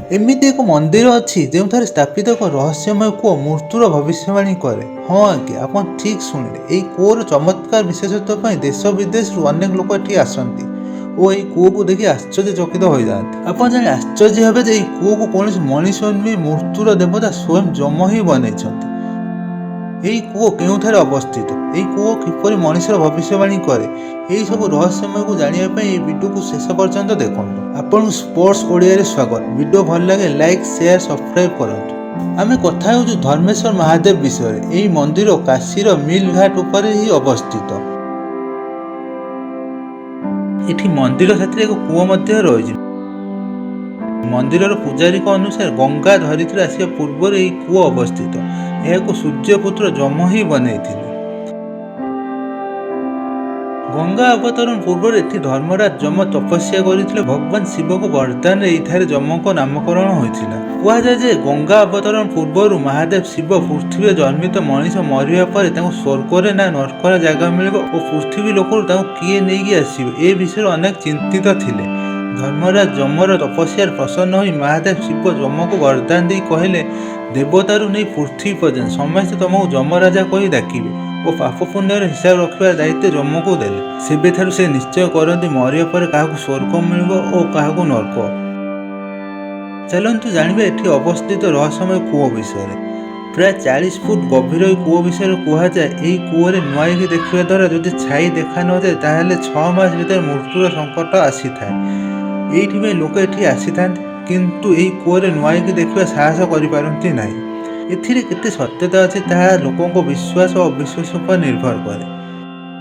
एमिति एक मंदिर अच्छी जो स्थापित एक रहस्यमय कूओ मृत्युर भविष्यवाणी करे। हाँ आज्ञा, आप ठीक शुणिले। यही कूओर चमत्कार विशेषत्व देश विदेश अनेक लोक ये आसती और यही कूओ को देखि आश्चर्यचकित हो जाते। आप जाने आश्चर्य हे जे कूओ को कौन मनीष नुहे, मृत्युर देवता स्वयं जम ही बनई। यही कूओ केउठारे अवस्थित, यही कूओ किपरि मनुष्यर भविष्यवाणी करे, यही सब रहस्यमय को जानिबा पई वीडियो को शेष पर्यंत देखंतु। आपन स्पोर्ट्स ओडिया स्वागत। वीडियो भल लगे लाइक शेयर सब्सक्राइब करंतु। आमे कथा होजु धर्मेश्वर महादेव विषय। यही मंदिर काशीर मिल घाट उपरे ही अवस्थित। एठी मंदिर साथी एक कूओ मध्य रही। मंदिर पूजारी अनुसार गंगा धरित्री आसिया पूर्व यही कूओ अवस्थित। यह सूर्यपुत्र जम ही बनई। गंगा अवतरण पूर्व एठी धर्मराज जम तपस्या करथिले। भगवान शिव को वरदान एठारे जम को नामकरण होइथिला। कुहा जाय जे गंगा अवतरण पूर्व महादेव शिव पृथ्वी जन्मित मनीष मरिया पर तांको स्वर्ग ना नरकर जगह मिलिबो और पृथ्वी लोक किए नहीं आसिबे ए विषय अनेक चिंतित थिले। धर्मराज जमर तपस्यार प्रसन्न हो महादेव शिव जम को वरदान दे कहले, देवतारू नहीं पृथ्वी पर्यंत समस्त तुमको जमराजा कही डाकिबे और पाप पुण्यर हिसाब रखा दायित्व जम को देले। सेबेठारु से निश्चय करती मरिया पर क्या स्वर्ग मिलिबो और क्या नरक। चलतु जानिबा एठी अवस्थित रहस्यमय कूओ विषय। प्राय 40 फुट गभीर कूओ विषय कहुए। यही कूओरे नुआईकी देखा द्वारा जदि छाई देखा न जाए ताहले 6 मास भीतर मृत्युर संकट आसी थाए। ये लोक ये आसी था किंतु यही कूओरे नुआईकी देखा साहस करपारती नहीं। एथिरे केते सत्यता अच्छी ताहा लोकों विश्वास और अविश्वास पर निर्भर करे।